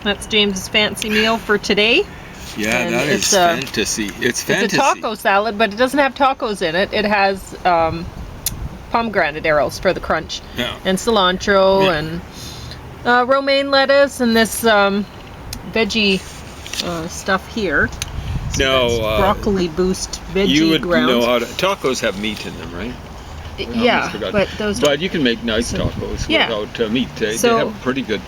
That's James's fancy meal for today. Yeah, And that is it's fantasy. It's fantasy. It's a taco salad, but it doesn't have tacos in it. It has pomegranate arils for the crunch, and cilantro, and romaine lettuce, and this veggie stuff here. So broccoli boost veggie you would grounds. know how to. Tacos have meat in them, right? Yeah, but those. But you can make nice tacos without meat. They have pretty good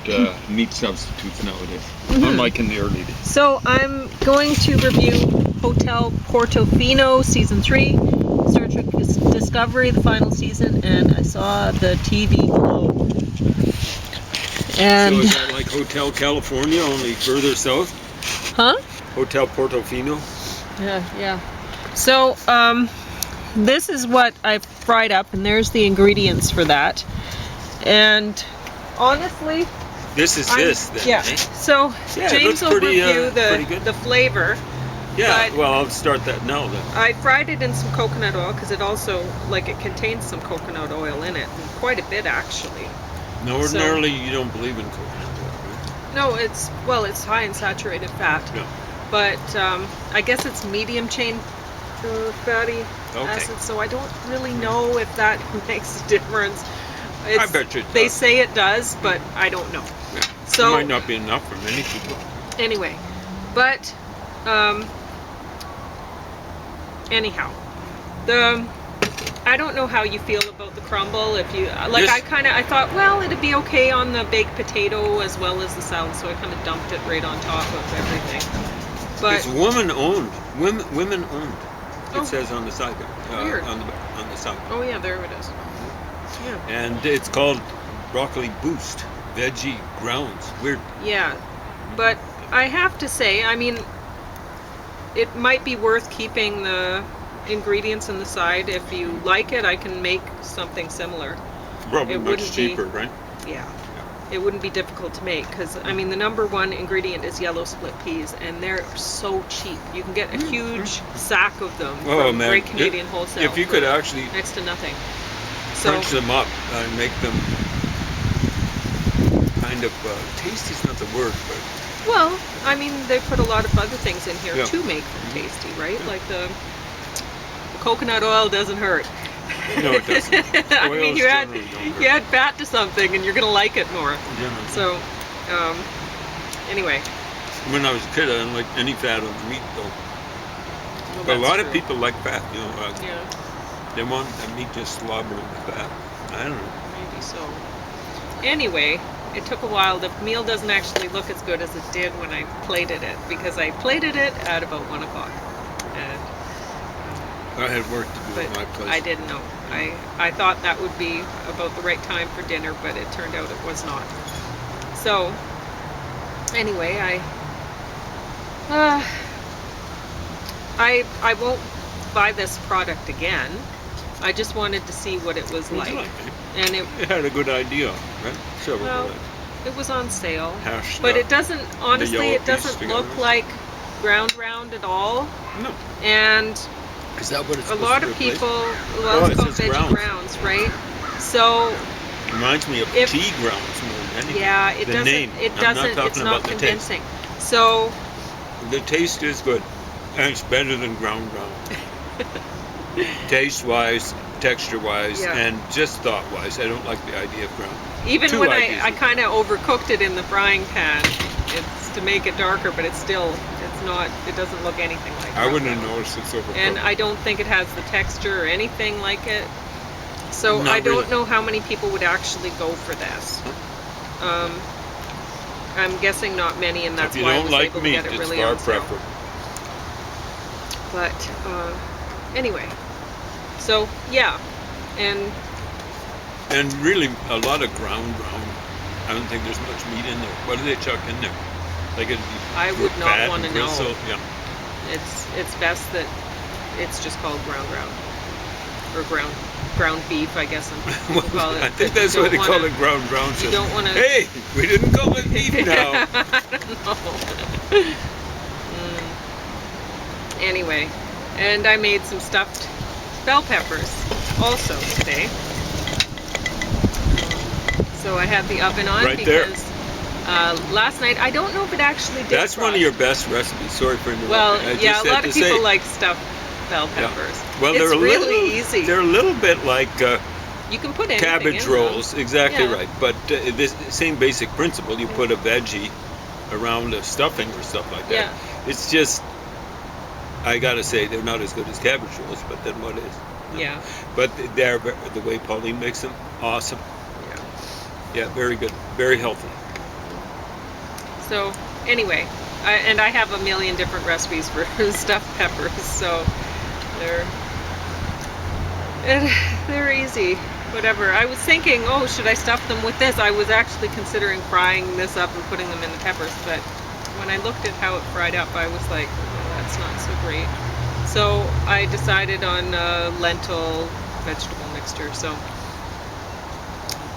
meat substitutes nowadays, unlike in the early days. So I'm going to review Hotel Portofino Season 3, Star Trek Discovery, the final season, and I saw the TV below. And so is that like Hotel California, only further south? Huh? Hotel Portofino? Yeah. So, this is what I fried up, and there's the ingredients for that. And honestly, this is this then. Yeah. Eh? So James will review the flavor. Yeah. Well, I'll start that now then. I fried it in some coconut oil because it also it contains some coconut oil in it, and quite a bit actually. No, ordinarily you don't believe in coconut oil, right? No, it's high in saturated fat. Yeah. But I guess it's medium chain fatty acid, so I don't really know if that makes a difference. I bet you it does. They say it does, but I don't know. Yeah. So it might not be enough for many people. Anyway, but anyhow, I don't know how you feel about the crumble. If you I thought, well, it'd be okay on the baked potato as well as the salad, so I kind of dumped it right on top of everything. But it's women owned. Women owned. It says on the side there. On the side. Oh yeah, there it is. Yeah. And it's called broccoli boost veggie grounds. Weird. Yeah, but I have to say, I mean, it might be worth keeping the ingredients on the side. If you like it, I can make something similar. Probably much cheaper, right? Yeah. It wouldn't be difficult to make because, I mean, the #1 ingredient is yellow split peas, and they're so cheap. You can get a huge sack of them from Great Canadian Wholesale. If you could actually next to nothing. Crunch them up and make them kind of tasty is not the word, but well, I mean, they put a lot of other things in here to make them tasty, right? Like the coconut oil doesn't hurt. No, it doesn't. I mean, you add fat to something, and you're gonna like it more. Generally. So, anyway. When I was a kid, I didn't like any fat on the meat, though. Well, but a lot of people like fat, you know. Yeah. They want the meat just slobbering with fat. I don't know. Maybe so. Anyway, it took a while. The meal doesn't actually look as good as it did when I plated it, because I plated it at about 1 o'clock. And I had work to do at my place. I didn't know. I thought that would be about the right time for dinner, but it turned out it was not. So, anyway, I won't buy this product again. I just wanted to see what it was like. And it had a good idea, right? Well, it was on sale. But it doesn't, honestly, it doesn't look like ground round at all. No. And is that what it's a lot of people, well, it's called veggie grounds, right? So reminds me of tea grounds more than anything. Yeah, it doesn't. It's not convincing. So the taste is good, and it's better than ground. Taste-wise, texture-wise, and just thought-wise, I don't like the idea of ground. Even when I kind of overcooked it in the frying pan, it's to make it darker, but it's not. It doesn't look anything like. I wouldn't have noticed it's overcooked. And I don't think it has the texture or anything like it. So I don't know how many people would actually go for this. I'm guessing not many, and that's why I was able to get it really on sale. But anyway, so yeah, and really a lot of ground. I don't think there's much meat in there. What do they chuck in there? Like I would not want to know. Yeah. It's best that it's just called ground or ground beef, I guess. Call it. I think that's why they call it ground. You don't want to. Hey, we didn't call it beef now. I don't know. Anyway, and I made some stuffed bell peppers also today. So I had the oven on because last night. I don't know if it actually did. That's one of your best recipes. Sorry for interrupting. Well, yeah, a lot of people like stuffed bell peppers. Yeah. Well, it's they're really easy. They're a little bit like you can put cabbage rolls. Exactly yeah. right. But this same basic principle. You put a veggie around a stuffing or stuff like that. Yeah. It's just, I gotta say, they're not as good as cabbage rolls, but then what is? Yeah. But they're, the way Pauline makes them, awesome. Yeah, very good, very healthy. So anyway, I have a million different recipes for stuffed peppers, so they're easy. Whatever. I was thinking, oh, should I stuff them with this? I was actually considering frying this up and putting them in the peppers, but when I looked at how it fried up, I was like, oh, that's not so great. So I decided on lentil vegetable mixture, so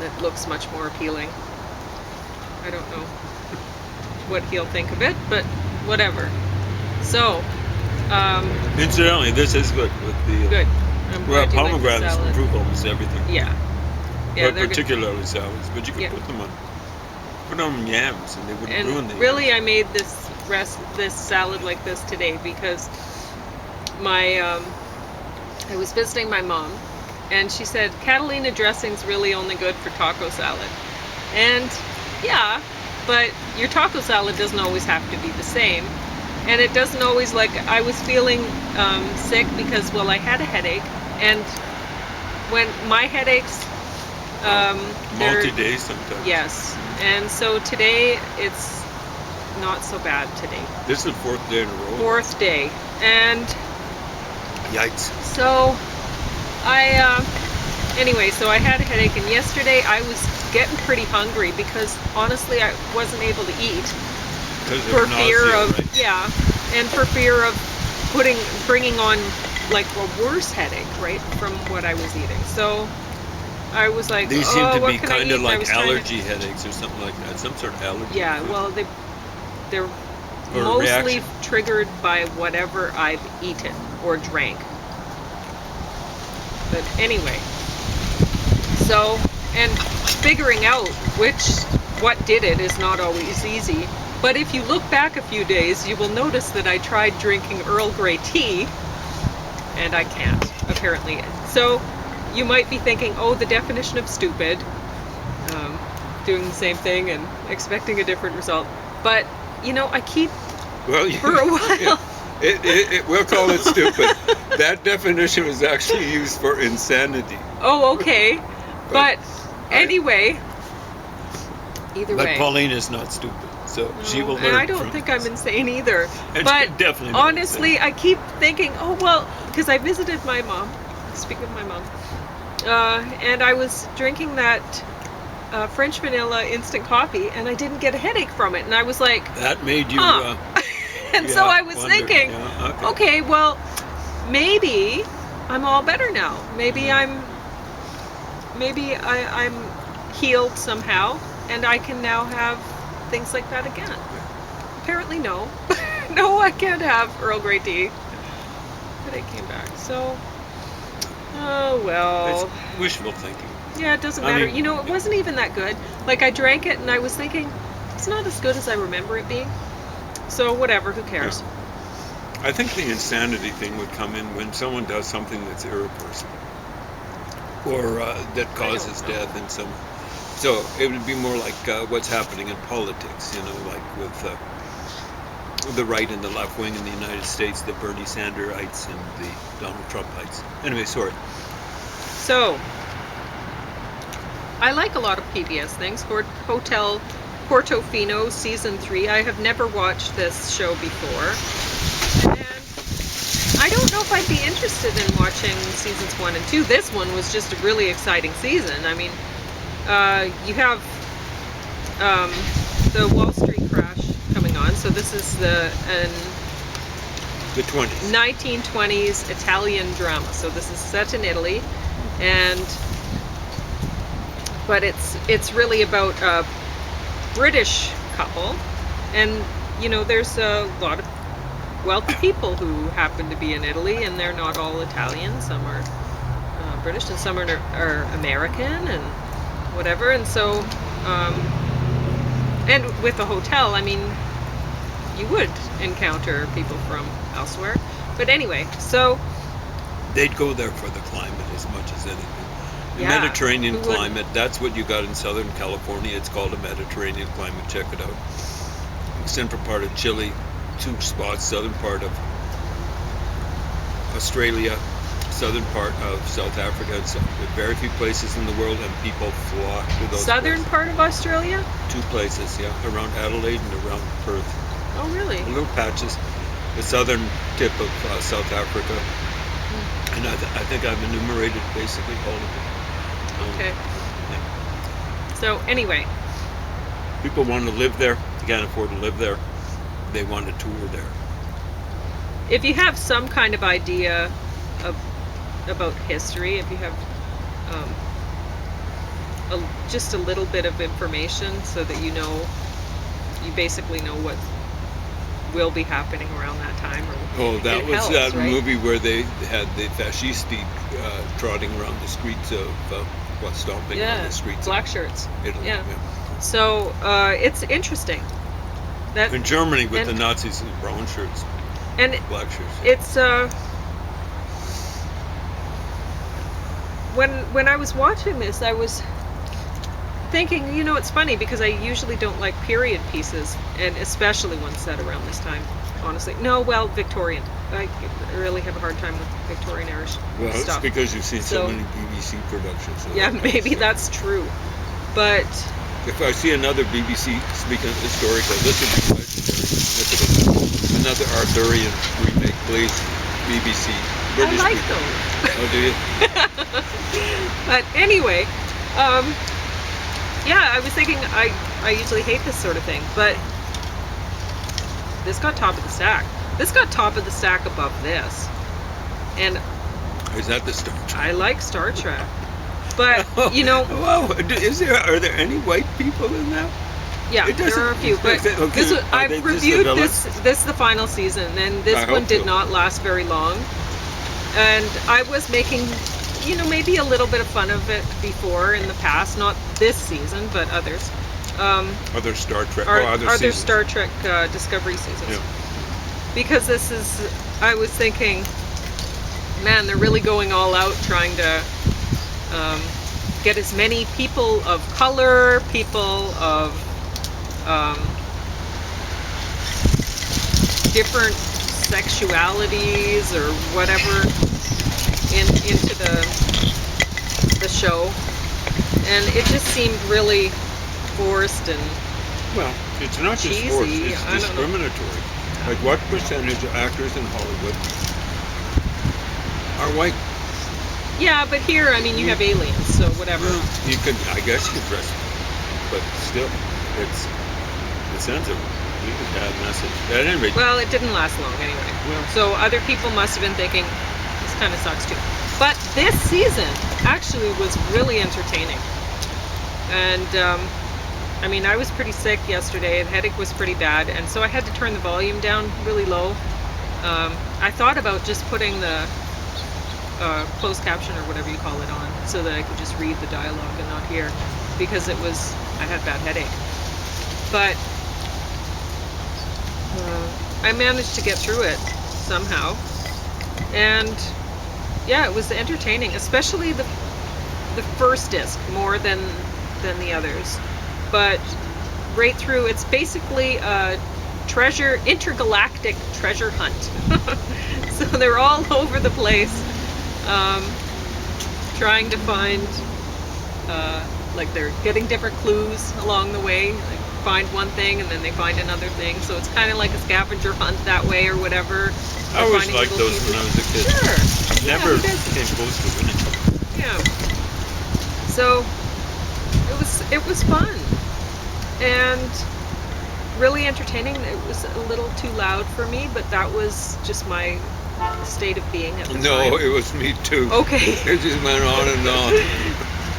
that looks much more appealing. I don't know what he'll think of it, but whatever. So, incidentally, this is good with the good. Well, pomegranates improve almost everything. Yeah. Yeah, but particularly salads. But you could put them on yams, and they wouldn't ruin the really, yams. I made this salad like this today because I was visiting my mom, and she said Catalina dressing's really only good for taco salad. And yeah, but your taco salad doesn't always have to be the same. And it doesn't always, like, I was feeling sick because, well, I had a headache, and when my headaches, multi-day sometimes. Yes, and so today it's not so bad today. This is the 4th day in a row. 4th day, and yikes. So anyway, so I had a headache, and yesterday I was getting pretty hungry because honestly I wasn't able to eat. For fear of, right? And for fear of bringing on like a worse headache, right, from what I was eating. So I was like, these seem to be kind of like allergy headaches or something like that, some sort of allergy. Yeah, well, they're mostly reaction. Triggered by whatever I've eaten or drank. But anyway, so, and figuring out what did it is not always easy. But if you look back a few days, you will notice that I tried drinking Earl Grey tea, and I can't, apparently. So you might be thinking, oh, the definition of stupid, doing the same thing and expecting a different result. But, you know, I keep, for a while. We'll call it stupid. That definition was actually used for insanity. Oh, okay. But anyway, either way. But Pauline is not stupid. So she will learn. And I don't think I'm insane either. And but definitely honestly, I keep thinking, oh well, because I visited my mom. Speaking of my mom, and I was drinking that French vanilla instant coffee, and I didn't get a headache from it, and I was like, that made you. And so I was thinking, okay, well, maybe I'm all better now. Maybe I'm healed somehow, and I can now have things like that again. Apparently no. No, I can't have Earl Grey tea. But it came back. So, oh well. It's wishful thinking. Yeah, it doesn't matter. You know, it wasn't even that good. Like, I drank it and I was thinking, it's not as good as I remember it being. So whatever, who cares? Yeah. I think the insanity thing would come in when someone does something that's irreversible. Or that causes death in some. So it would be more like what's happening in politics, you know, like with the right and the left wing in the United States, the Bernie Sanderites and the Donald Trumpites. Anyway, sorry. So, I like a lot of PBS things. Hotel Portofino Season 3. I have never watched this show before. And I don't know if I'd be interested in watching Seasons 1 and 2. This one was just a really exciting season. I mean, you have the Wall Street crash coming on, so this is the 20s 1920s Italian drama. So this is set in Italy, but it's really about a British couple, and you know there's a lot of wealthy people who happen to be in Italy, and they're not all Italian. Some are British, and some are American, and whatever. And so And with a hotel, I mean, you would encounter people from elsewhere. But anyway, so they'd go there for the climate as much as anything. The yeah, Mediterranean climate, that's what you got in Southern California. It's called a Mediterranean climate. Check it out. Central part of Chile, 2 spots, southern part of Australia, southern part of South Africa, and so very few places in the world, and people flock to those southern places. part of Australia? 2 places, yeah, around Adelaide and around Perth. Oh, really? Little patches. The southern tip of South Africa, and I think I've enumerated basically all of it. Okay. Yeah. So anyway, people want to live there. They can't afford to live there. They want to tour there. if you have some kind of idea of about history, if you have just a little bit of information, so that you basically know what will be happening around that time. That was that right? Movie where they had the fascisti trotting around the streets of stomping on the streets. Black shirts. Italy. Yeah. So it's interesting. That in Germany with the Nazis in brown shirts and black shirts. It's when I was watching this, I was thinking, it's funny because I usually don't like period pieces, and especially ones set around this time. Honestly, no, well, Victorian. I really have a hard time with Victorian era stuff. Well, it's because you've seen so many BBC productions. So yeah, maybe that's true. But if I see another BBC, speaking of historical, this would be legendary. Another Arthurian remake, please. BBC. British I like people. those. Oh, do you? But anyway, yeah, I was thinking I usually hate this sort of thing, but this got top of the stack. This got top of the stack above this. And is that the Star Trek? I like Star Trek. But, Wow, are there any white people in that? Yeah, there are a few, but I've reviewed this is the final season, and this one did not last very long. And I was making, maybe a little bit of fun of it before in the past, not this season, but others. Other Star Trek, other Star Trek Discovery seasons. Yeah. Because I was thinking, man, they're really going all out trying to get as many people of color, people of different sexualities or whatever into the show, and it just seemed really forced and it's not just cheesy. Forced, it's discriminatory. Like, what percentage of actors in Hollywood are white? Yeah, but here, I mean, you have aliens, so whatever. You could, I guess, you could dress it, but still, it sends a really bad message. At any rate, well, it didn't last long anyway. Well, so other people must have been thinking, this kind of sucks too. But this season actually was really entertaining. And, I mean, I was pretty sick yesterday. The headache was pretty bad, and so I had to turn the volume down really low. I thought about just putting the closed caption or whatever you call it on, so that I could just read the dialogue and not hear, because I had bad headache. But I managed to get through it somehow, and yeah, it was entertaining, especially the first disc more than the others. But right through, it's basically a intergalactic treasure hunt. So they're all over the place, trying to find, like, they're getting different clues along the way. Like, find one thing and then they find another thing. So it's kind of like a scavenger hunt that way or whatever. I always liked those when I was a kid. Sure. Never came close to winning. Yeah. So it was fun and really entertaining. It was a little too loud for me, but that was just my state of being at the time. No, it was me too. Okay. It just went on and on.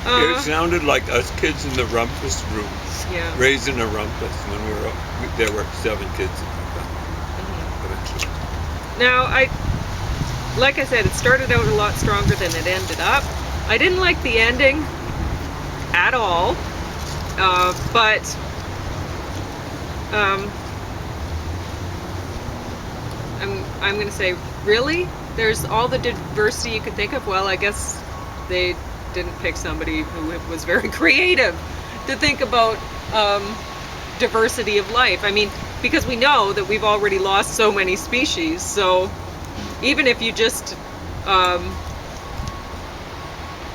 It sounded like us kids in the rumpus room. Yeah. Raising a rumpus when there were 7 kids in the family. Mm-hmm. Now, like I said, it started out a lot stronger than it ended up. I didn't like the ending at all, but I'm going to say, really? There's all the diversity you could think of. Well, I guess they didn't pick somebody who was very creative to think about diversity of life. I mean, because we know that we've already lost so many species, so even if you just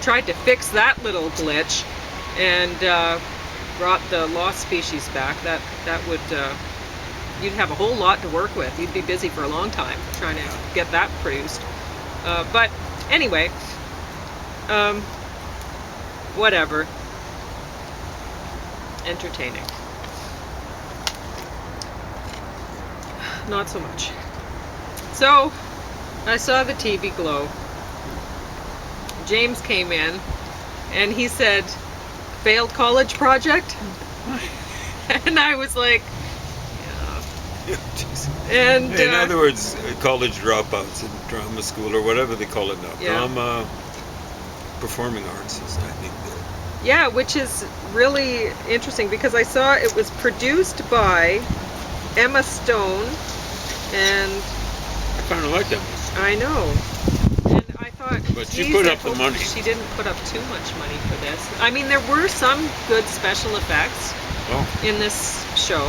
tried to fix that little glitch and brought the lost species back, that would you'd have a whole lot to work with. You'd be busy for a long time trying to get that produced. But anyway, whatever. Entertaining. Not so much. So, I saw the TV glow. James came in and he said, failed college project? And I was like, and in other words, college dropouts in drama school or whatever they call it now. Yeah. Drama, performing arts is, I think. Yeah, which is really interesting because I saw it was produced by Emma Stone, and I kind of like them. I know. And I thought, but she put up the money. She didn't put up too much money for this. I mean, there were some good special effects in this show,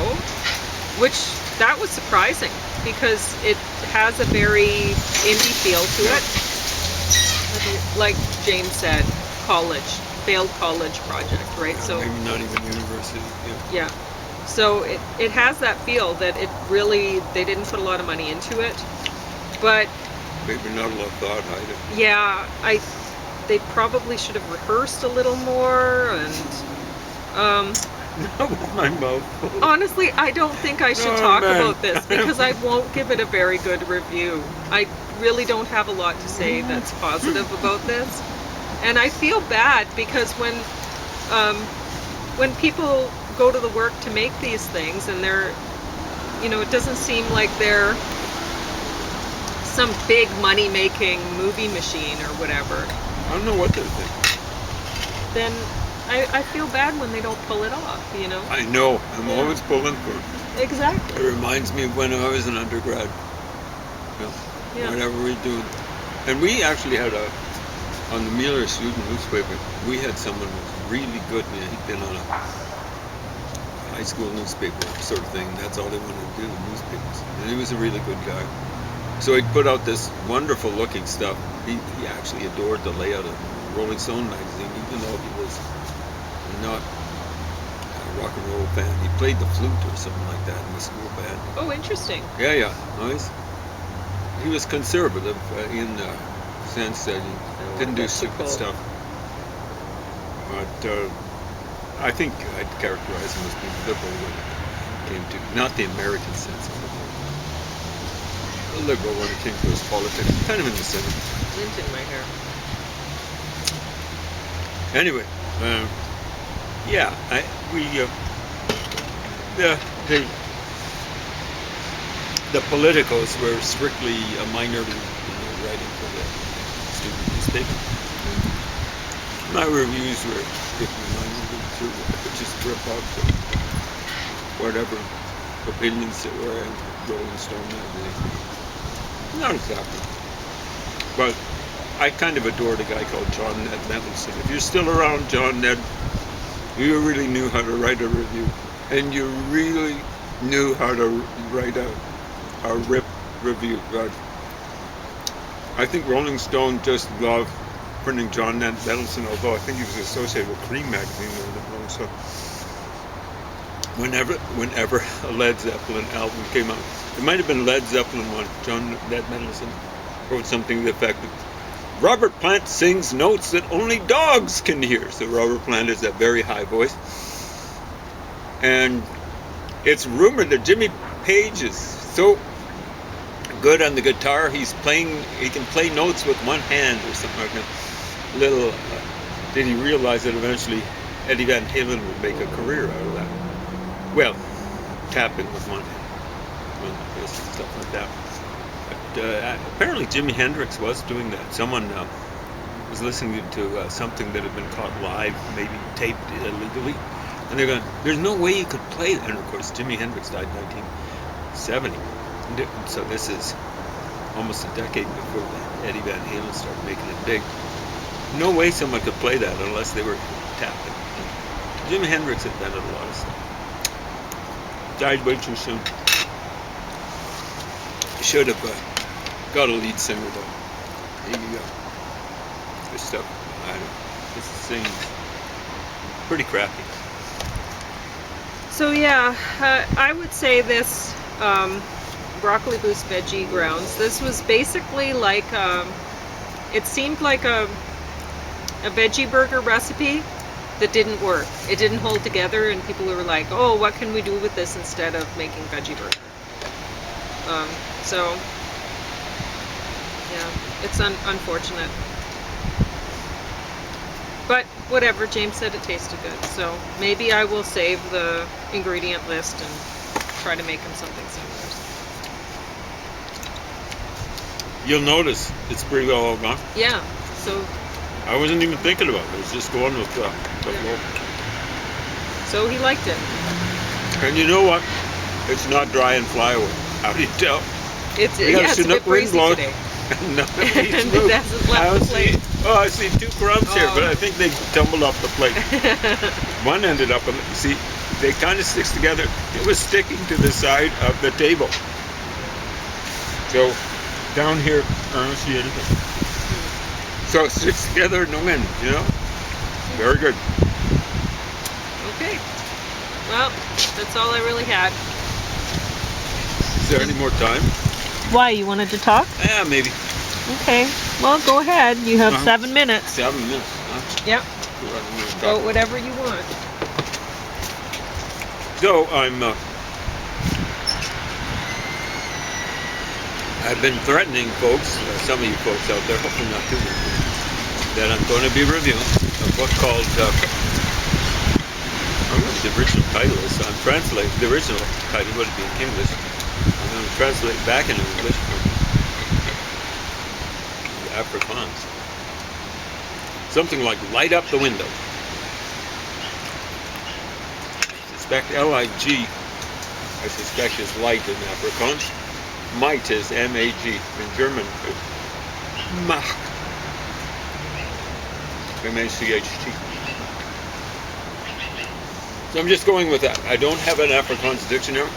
which that was surprising because it has a very indie feel to it. Like James said, failed college project, right? Yeah, so maybe not even university. Yeah. So it has that feel that it really, they didn't put a lot of money into it, but maybe not a lot of thought either. Yeah, they probably should have rehearsed a little more, and not with my mouth full. Honestly, I don't think I should talk about this because I won't give it a very good review. I really don't have a lot to say that's positive about this. And I feel bad because when people go to the work to make these things and they're, it doesn't seem like they're some big money-making movie machine or whatever. I don't know what they're thinking. Then I feel bad when they don't pull it off, I know. I'm always pulling for it. Exactly. It reminds me of when I was an undergrad. Whatever we do. And we actually had on the Mueller student newspaper, we had someone who was really good. He'd been on a high school newspaper sort of thing. That's all they wanted to do, newspapers. And he was a really good guy. So he put out this wonderful looking stuff. He actually adored the layout of Rolling Stone magazine, even though he was not a rock and roll fan. He played the flute or something like that in the school band. Oh, interesting. Yeah. Nice. He was conservative in the sense that he didn't do stupid stuff. But I think I'd characterize him as being liberal when it came to, not the American sense of liberal. Liberal when it came to his politics, kind of in the center. Lint in my hair. Anyway, the politicos were strictly a minority writing for the student newspaper. My reviews were strictly minority too, just rip out whatever opinions that were in Rolling Stone magazine. Not exactly. But I kind of adored a guy called John Ned Mendelsohn. If you're still around, John Ned, you really knew how to write a review. And you really knew how to write a rip review. But I think Rolling Stone just loved printing John Ned Mendelsohn, although I think he was associated with Cream magazine more than Rolling Stone. Whenever a Led Zeppelin album came out, it might have been Led Zeppelin one, John Ned Mendelsohn wrote something to the effect that Robert Plant sings notes that only dogs can hear. So Robert Plant is that very high voice. And it's rumored that Jimmy Page is so good on the guitar, he can play notes with one hand or something like that. Did he realize that eventually Eddie Van Halen would make a career out of that? Well, tapping with one hand, and stuff like that. But apparently Jimi Hendrix was doing that. Someone was listening to something that had been caught live, maybe taped illegally, And they're going, there's no way you could play that. And of course, Jimi Hendrix died in 1970. So this is almost a decade before Eddie Van Halen started making it big. No way someone could play that unless they were tapping. Jimi Hendrix invented a lot of stuff. Died way too soon. Should have got a lead singer though. Here you go. This stuff, I don't know. This thing's pretty crappy. So yeah, I would say this broccoli boost veggie grounds. This was basically like it seemed like a veggie burger recipe that didn't work. It didn't hold together, and people were like, "Oh, what can we do with this instead of making veggie burger?" So yeah, it's unfortunate. But whatever, James said it tasted good, so maybe I will save the ingredient list and try to make him something similar. You'll notice it's pretty well all gone. Yeah, so I wasn't even thinking about it. I was just going with the flow. So he liked it. And you know what? It's not dry and fly away. How do you tell? It's a bit breezy today. No, and it hasn't left the plate. I see 2 crumbs here, but I think they tumbled off the plate. One ended up, see, they kind of sticks together. It was sticking to the side of the table. So down here, I don't see anything. So it sticks together, no end, you know? Very good. Okay. Well, that's all I really had. Is there any more time? Why, you wanted to talk? Yeah, maybe. Okay. Well, go ahead. You have 7 minutes. 7 minutes, huh? Yep. Go whatever you want. So I've been threatening folks, some of you folks out there, hopefully not too many, that I'm going to be reviewing a book called, I don't know what the original title is. I'm translating, the original title would be in English. I'm going to translate back into English from the Afrikaans. Something like Light Up the Window. I suspect L-I-G, I suspect is light in Afrikaans. Might is M-A-G. In German, Macht. M-A-C-H-T. So I'm just going with that. I don't have an Afrikaans dictionary.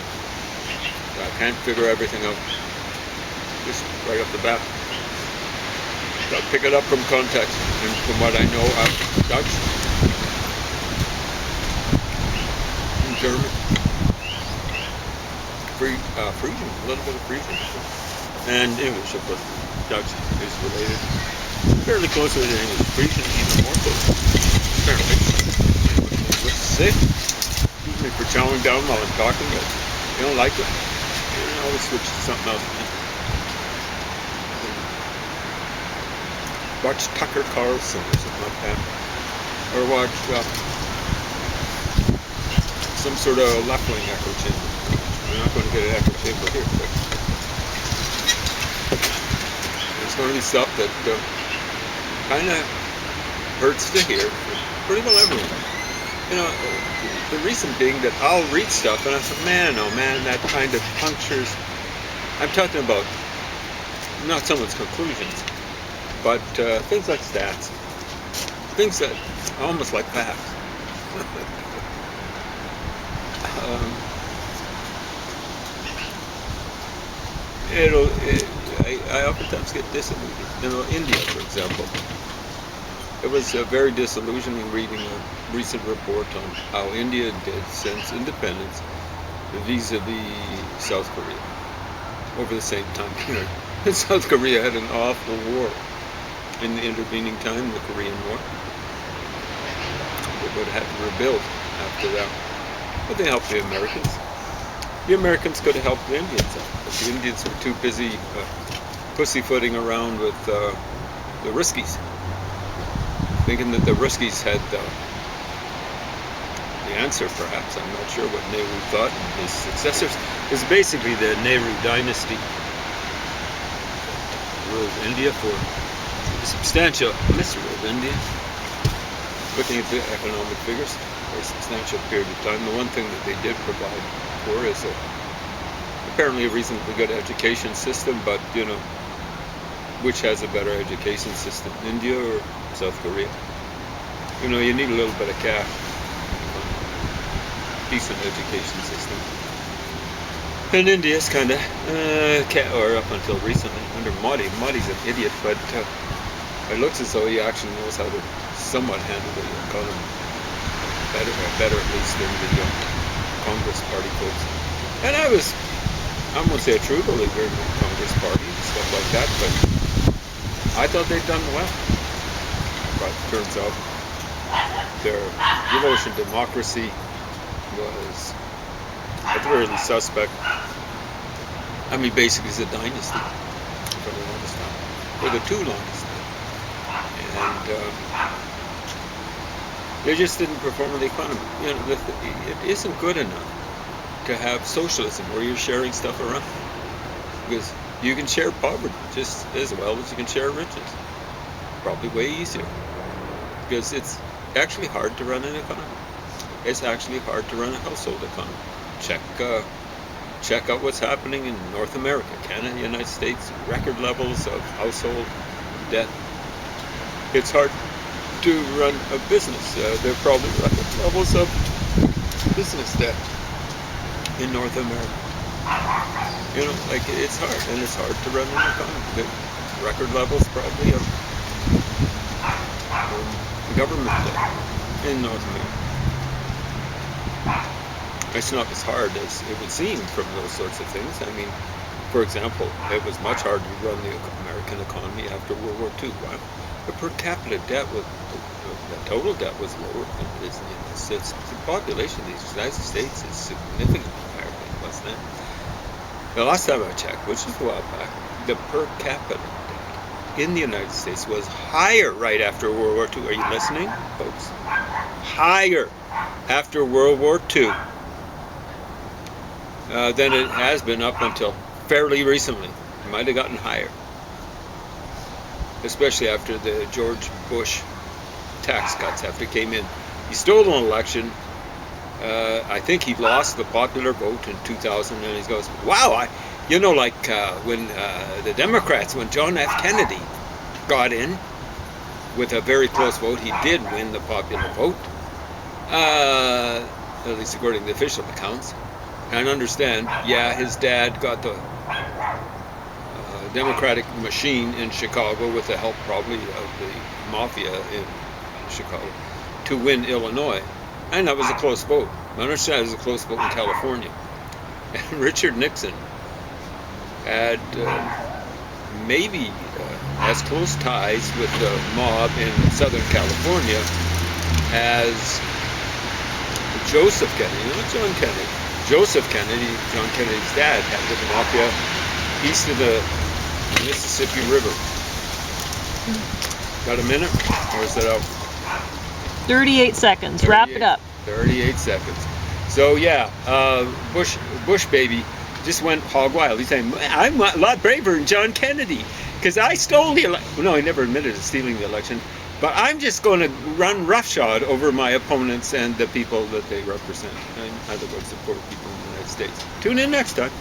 I can't figure everything out just right off the bat. So I'll pick it up from context and from what I know of Dutch and German. Frisian, a little bit of Frisian. And English, of course. Dutch is related fairly closely to English. Frisian even more closely. Apparently. What's to say? Excuse me for chowing down while I'm talking, but you don't like it? I always switch to something else. Watch Tucker Carlson or something like that. Or watch some sort of left-wing echo chamber. We're not going to get an echo chamber here, but there's going to be stuff that kind of hurts to hear. Pretty well everyone. You know, the reason being that I'll read stuff and I say, man, oh man, that kind of punctures. I'm talking about not someone's conclusions, but things like stats. Things that almost like facts. I oftentimes get disillusioned. You know, India, for example. It was very disillusioning reading a recent report on how India did since independence vis-a-vis South Korea over the same time period. South Korea had an awful war in the intervening time, the Korean War. They would have had to rebuild after that. But they helped the Americans. The Americans could have helped the Indians out, but the Indians were too busy pussyfooting around with the Ruskies, thinking that the Ruskies had the answer, perhaps. I'm not sure what Nehru thought. His successors is basically the Nehru dynasty. Ruled India for a substantial misrule of India. Looking at the economic figures. for a substantial period of time. The one thing that they did provide for is apparently a reasonably good education system, but which has a better education system, India or South Korea? You need a little bit of cash. Decent education system. And India's kind of, or up until recently, under Modi. Modi's an idiot, but it looks as though he actually knows how to somewhat handle the economy better at least than the Congress Party folks. And I won't say a true believer in the Congress Party and stuff like that, but I thought they'd done well. But it turns out their devotion to democracy was at the very least suspect. I mean, basically it's a dynasty for the longest time, for the too longest time. And they just didn't perform in the economy. It isn't good enough to have socialism where you're sharing stuff around, because you can share poverty just as well as you can share riches. Probably way easier, because it's actually hard to run an economy. It's actually hard to run a household economy. Check out what's happening in North America, Canada, United States, record levels of household debt. It's hard to run a business. There are probably record levels of business debt in North America. It's hard, and it's hard to run an economy. The record levels probably of government debt in North America. It's not as hard as it would seem from those sorts of things. I mean, for example, it was much harder to run the American economy after World War II. Wow. The per capita debt was, the total debt was lower than it is in the United States. The population of the United States is significantly higher than it was then. The last time I checked, which is a while back, the per capita debt in the United States was higher right after World War II. Are you listening, folks? Higher after World War II than it has been up until fairly recently. It might have gotten higher, especially after the George Bush tax cuts after he came in. He stole an election. I think he lost the popular vote in 2000, and he goes, wow, when the Democrats, when John F. Kennedy got in with a very close vote, he did win the popular vote, at least according to the official accounts. And understand, his dad got the Democratic machine in Chicago with the help probably of the mafia in Chicago to win Illinois. And that was a close vote. I understand it was a close vote in California. And Richard Nixon had maybe as close ties with the mob in Southern California as Joseph Kennedy, not John Kennedy. Joseph Kennedy, John Kennedy's dad, had with the mafia east of the Mississippi River. Got a minute? Or is that out? 38 seconds. 38, Wrap it up. 38 seconds. So Bush baby just went hog wild. He's saying, I'm a lot braver than John Kennedy because I stole the election. No, he never admitted to stealing the election. But I'm just going to run roughshod over my opponents and the people that they represent. In other words, the poor people in the United States. Tune in next time.